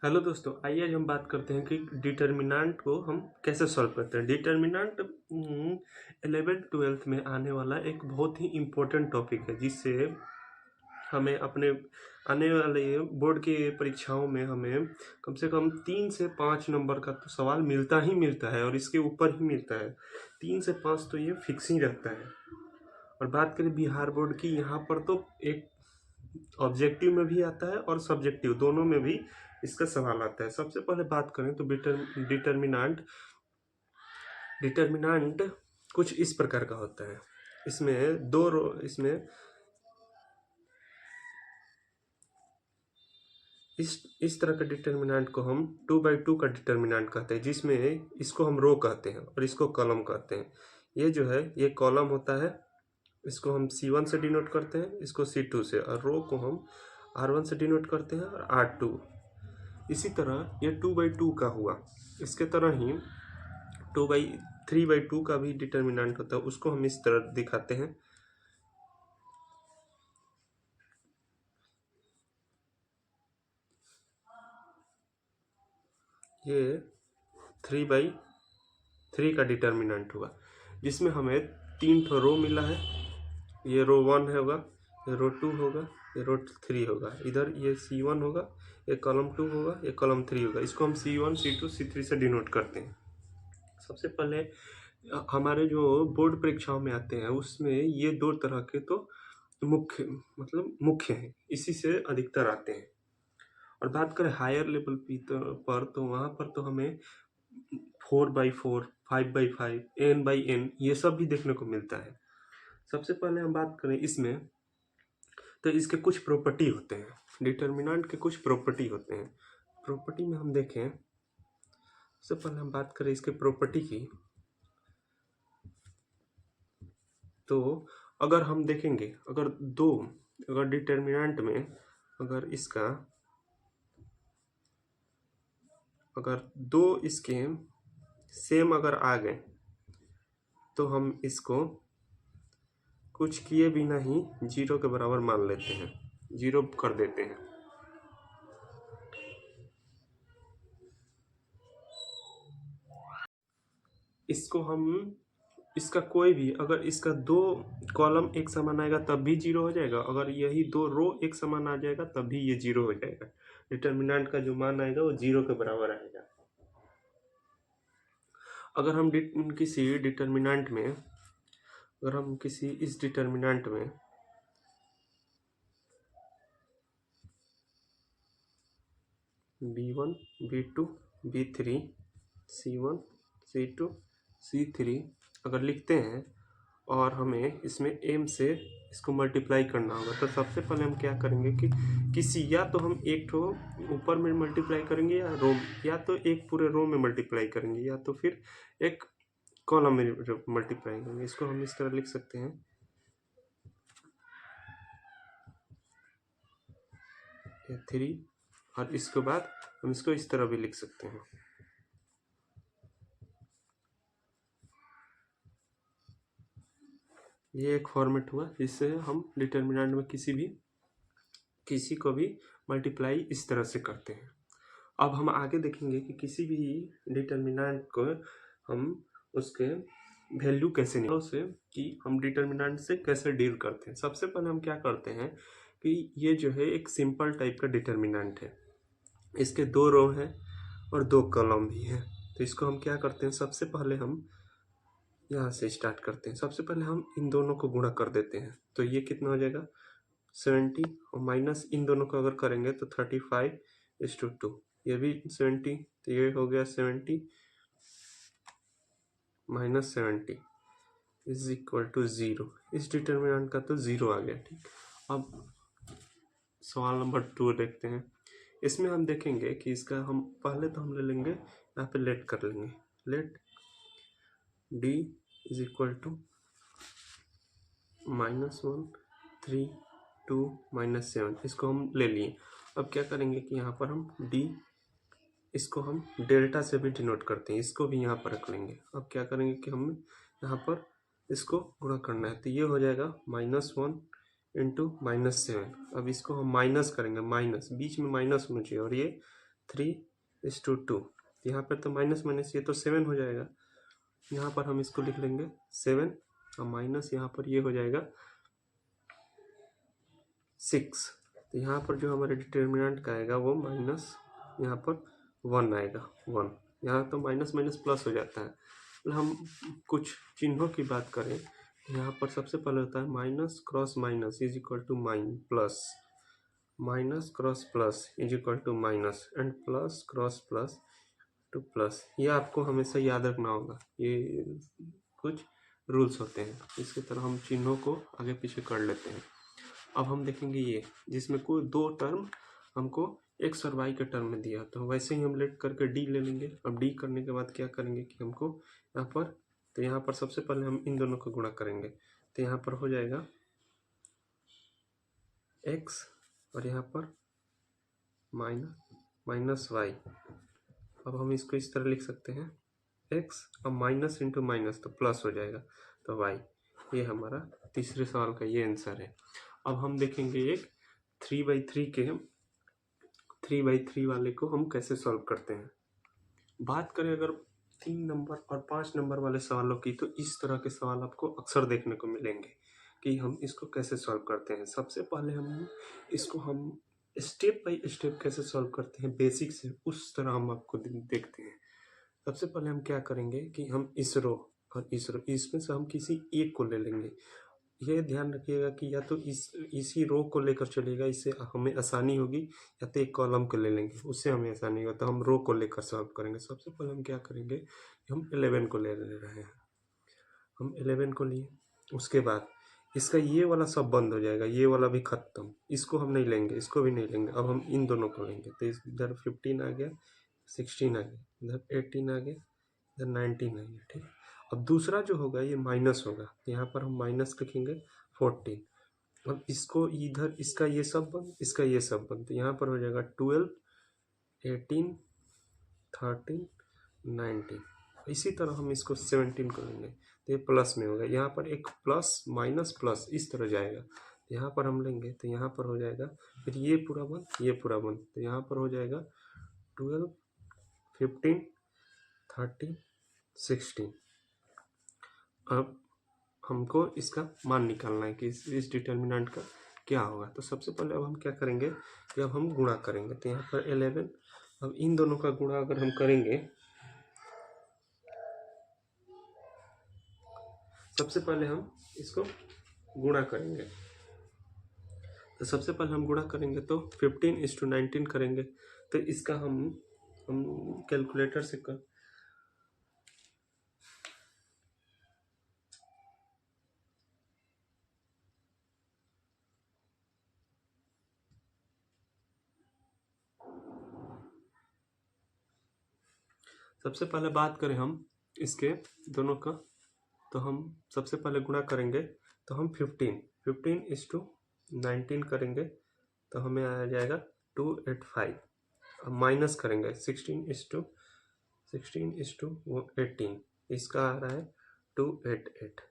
Hello दोस्तों, आइए आज हम बात करते हैं कि डिटर्मिनेंट को हम कैसे सॉल्व करते हैं। डिटर्मिनेंट 11th-12th में आने वाला एक बहुत ही इम्पोर्टेंट टॉपिक है, जिससे हमें अपने आने वाले बोर्ड की परीक्षाओं में हमें कम से कम 3 से 5 नंबर का तो सवाल मिलता ही मिलता है और इसके ऊपर ही मिलता है। 3 से 5 तो ये फिक्स ही रहता है। और बात करें बिहार बोर्ड की, यहाँ पर तो एक ऑब्जेक्टिव में भी आता है और सब्जेक्टिव दोनों में भी इसका सवाल आता है। सबसे पहले बात करें तो डिटर्मिनेंट डिटर्मिनेंट कुछ इस प्रकार का होता है। इसमें दो रो इसमें इस तरह का डिटर्मिनेंट को हम 2/2 का डिटर्मिनेंट कहते हैं, जिसमें इसको हम रो कहते हैं और इसको कॉलम कहते हैं। ये जो है ये कॉलम होता है, इसको हम C1 से डिनोट करते हैं, इसको C2 से, और रो को हम R1 से डिनोट करते हैं और R2। इसी तरह ये 2/2 का हुआ। इसके तरह ही 3/2 का भी डिटर्मिनेंट होता है, उसको हम इस तरह दिखाते हैं। ये 3/3 का डिटर्मिनेंट हुआ, जिसमें हमें 3 ठो रो मिला है। ये रो 1 होगा, ये रो 2 होगा, ये रो 3 होगा। इधर ये C1 होगा, ये कॉलम 2 होगा, ये कॉलम 3 होगा। इसको हम C1 C2 C3 से डिनोट करते हैं। सबसे पहले हमारे जो बोर्ड परीक्षाओं में आते हैं उसमें ये 2 तरह के तो मुख्य हैं, इसी से अधिकतर आते हैं। और बात करें हायर लेवल तो वहाँ पर तो हमें 4/4, 5/5, n/n ये सब भी देखने को मिलता है। सबसे पहले हम बात करें इसमें, तो इसके कुछ प्रॉपर्टी होते हैं। डिटर्मिनेंट के कुछ प्रॉपर्टी होते हैं। प्रॉपर्टी में हम देखें, सबसे पहले हम बात करें इसके प्रॉपर्टी की, तो अगर हम देखेंगे, अगर डिटर्मिनेंट में अगर दो इसके सेम अगर आ गए तो हम इसको कुछ किए बिना ही 0 के बराबर मान लेते हैं, 0 कर देते हैं। इसको हम इसका कोई भी, अगर इसका 2 कॉलम एक समान आएगा तब भी 0 हो जाएगा, अगर यही 2 रो एक समान आ जाएगा तब भी ये 0 हो जाएगा। डिटर्मिनेंट का जो मान आएगा वो 0 के बराबर आएगा। अगर हम किसी डिटर्मिनेंट में इस डिटर्मिनेंट में B1 B2 B3 C1 C2 C3 अगर लिखते हैं और हमें इसमें m से इसको मल्टीप्लाई करना होगा, तो सबसे पहले हम क्या करेंगे कि या तो हम एक ठो ऊपर में मल्टीप्लाई करेंगे, या तो एक पूरे रो में मल्टीप्लाई करेंगे, या तो फिर एक कॉलम में मल्टीप्लाई करेंगे। इसको हम इस तरह लिख सकते हैं, ये 3, और इसके बाद हम इसको इस तरह भी लिख सकते हैं। ये एक फॉर्मेट हुआ जिससे हम डिटर्मिनेंट में किसी को भी मल्टीप्लाई इस तरह से करते हैं। अब हम आगे देखेंगे कि किसी भी डिटर्मिनेंट को हम उसके वैल्यू कैसे निकालें, से कि हम डिटर्मिनेंट से कैसे डील करते हैं। सबसे पहले हम क्या करते हैं कि ये जो है एक सिंपल टाइप का डिटर्मिनेंट है, इसके 2 रो हैं और 2 कॉलम भी हैं। तो इसको हम क्या करते हैं, सबसे पहले हम यहाँ से स्टार्ट करते हैं। सबसे पहले हम इन दोनों को गुणा कर देते हैं, तो ये कितना हो जाएगा 70, और माइनस इन दोनों को अगर करेंगे तो 35:2, ये भी 70, तो ये हो गया 70 माइनस 70 इज इक्वल टू 0। इस डिटर्मिनेंट का तो 0 आ गया। ठीक, अब सवाल नंबर 2 देखते हैं। इसमें हम देखेंगे कि इसका हम पहले तो हम ले लेंगे, यहाँ पे लेट कर लेंगे, let d is equal to -1 3 2 -7, इसको हम ले लिए। अब क्या करेंगे कि यहाँ पर हम d, इसको हम डेल्टा से भी डिनोट करते हैं, इसको भी यहाँ पर रख लेंगे। अब क्या करेंगे कि हम यहाँ पर इसको गुणा करना है, तो ये हो जाएगा -1 इंटू -7। अब इसको हम माइनस करेंगे, माइनस बीच में माइनस होना चाहिए, और ये 3:2। यहाँ पर तो माइनस माइनस ये तो 7 हो जाएगा, यहाँ पर हम इसको लिख लेंगे 7 और माइनस यहाँ पर ये हो जाएगा 6। तो यहाँ पर जो हमारे डिटर्मिनेंट का आएगा वो माइनस यहाँ पर 1 आएगा, 1। यहाँ तो माइनस माइनस प्लस हो जाता है। हम कुछ चिन्हों की बात करें, यहाँ पर सबसे पहले होता है minus cross minus is equal to plus, minus cross plus is equal to minus, and plus cross plus to plus. ये आपको हमेशा याद रखना होगा, ये कुछ रूल्स होते हैं। इसकी तरह हम चिन्हों को आगे पीछे कर लेते हैं। अब हम देखेंगे ये जिसमें कोई दो टर्म हमको एक्स और वाई के टर्म में दिया, तो वैसे ही हम लेट करके डी ले लेंगे। अब डी करने के बाद क्या करेंगे कि हमको यहाँ पर, तो यहाँ पर सबसे पहले हम इन दोनों को गुणा करेंगे, तो यहाँ पर हो जाएगा एक्स और यहाँ पर माइनस वाई। अब हम इसको इस तरह लिख सकते हैं एक्स और माइनस इंटू माइनस तो प्लस हो जाएगा, तो वाई। ये हमारा तीसरे सवाल का ये आंसर है। अब हम देखेंगे एक 3/3 के 3/3 वाले को हम कैसे सॉल्व करते हैं। बात करें अगर 3 नंबर और 5 नंबर वाले सवालों की, तो इस तरह के सवाल आपको अक्सर देखने को मिलेंगे कि हम इसको कैसे सॉल्व करते हैं। सबसे पहले हम स्टेप बाय स्टेप कैसे सॉल्व करते हैं बेसिक से, उस तरह हम आपको देखते हैं। सबसे पहले हम क्या करेंगे कि हम इस रो और इस रो, इसमें से हम किसी एक को ले लेंगे। ये ध्यान रखिएगा कि या तो इसी रो को लेकर चलिएगा, इससे हमें आसानी होगी, या तो एक कॉलम को ले लेंगे, उससे हमें आसानी होगा। तो हम रो को लेकर सॉल्व करेंगे। सबसे पहले हम क्या करेंगे, हम 11 को ले रहे हैं, हम 11 को लिए। उसके बाद इसका ये वाला सब बंद हो जाएगा, ये वाला भी खत्म, इसको हम नहीं लेंगे, इसको भी नहीं लेंगे। अब हम इन दोनों को लेंगे, तो इधर 15 आ गया, 16 आ गया, इधर 18 आ गया, इधर 19 आ गया, ठीक। अब दूसरा जो होगा ये माइनस होगा, यहाँ पर हम माइनस लिखेंगे 14। अब इसको इधर, इसका ये सब बंद, इसका ये सब बंद, तो यहाँ पर हो जाएगा 12, 18, 13, 19। इसी तरह हम इसको 17 को लेंगे, तो ये प्लस में होगा, यहाँ पर एक प्लस माइनस प्लस इस तरह जाएगा। यहाँ पर हम लेंगे तो यहाँ पर हो जाएगा, फिर ये पूरा बंद, ये पूरा बंद, तो यहाँ पर हो जाएगा 12, 15, 13, 16। अब हमको इसका मान निकालना है कि इस डिटर्मिनेंट का क्या होगा। तो सबसे पहले अब हम क्या करेंगे कि अब हम गुणा करेंगे, तो यहाँ पर 11, अब इन दोनों का गुणा अगर हम करेंगे, सबसे पहले हम इसको गुणा करेंगे। तो सबसे पहले हम गुणा करेंगे तो 15:19 करेंगे, तो इसका हम कैलकुलेटर से कर, सबसे पहले बात करें हम इसके दोनों का, तो हम सबसे पहले गुणा करेंगे, तो हम 15:19 करेंगे, तो हमें आ जाएगा 285। अब माइनस करेंगे 16:18, इसका आ रहा है 288।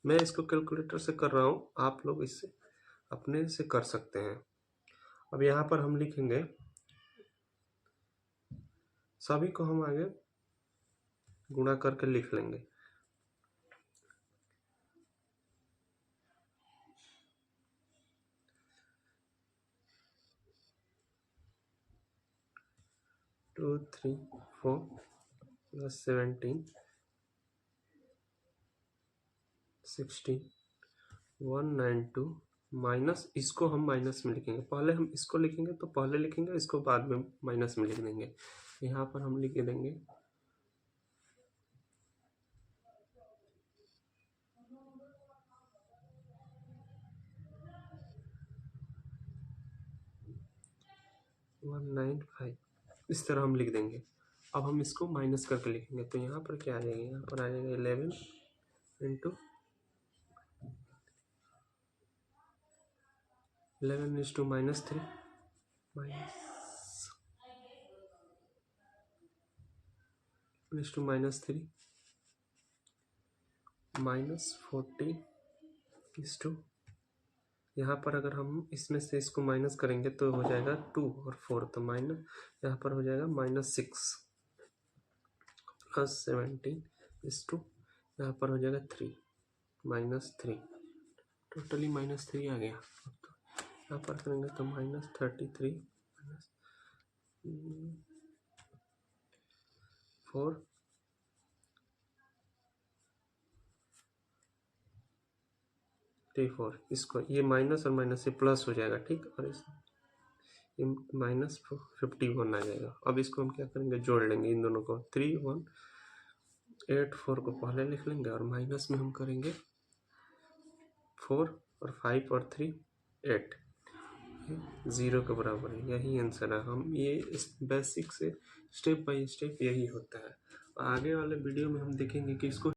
मैं इसको कैलकुलेटर से कर रहा हूँ, आप लोग इससे अपने से कर सकते हैं। अब यहाँ पर हम लिखेंगे, सभी को हम आगे गुणा करके लिख लेंगे। टू 3 4 प्लस 17 16 192 माइनस, इसको हम माइनस में लिखेंगे। पहले हम इसको लिखेंगे तो पहले लिखेंगे, इसको बाद में माइनस में लिख देंगे। यहाँ पर हम लिख देंगे 195, इस तरह हम लिख देंगे। अब हम इसको माइनस करके लिखेंगे, तो यहाँ पर क्या आ जाएगा, यहाँ पर आ जाएगा 11 into 11 is to -3 -3 -14 is to, यहाँ पर अगर हम इसमें से इसको माइनस करेंगे तो हो जाएगा 2 और 4, तो माइनस यहाँ पर हो जाएगा -6 प्लस 17 इस टू यहाँ पर हो जाएगा 3 -3, टोटली -3 आ गया। तो यहाँ पर करेंगे तो -33 4 3 4, इसको ये माइनस और माइनस से प्लस हो जाएगा, ठीक, और इस ये -51 आ जाएगा। अब इसको हम क्या करेंगे, जोड़ लेंगे इन दोनों को, 3 1 8 4 को पहले लिख लेंगे और माइनस में हम करेंगे 4 और 5 और 3 8, 0 के बराबर है। यही आंसर है। हम ये इस बेसिक से स्टेप बाय स्टेप यही होता है। आगे वाले वीडियो में हम देखेंगे कि इसको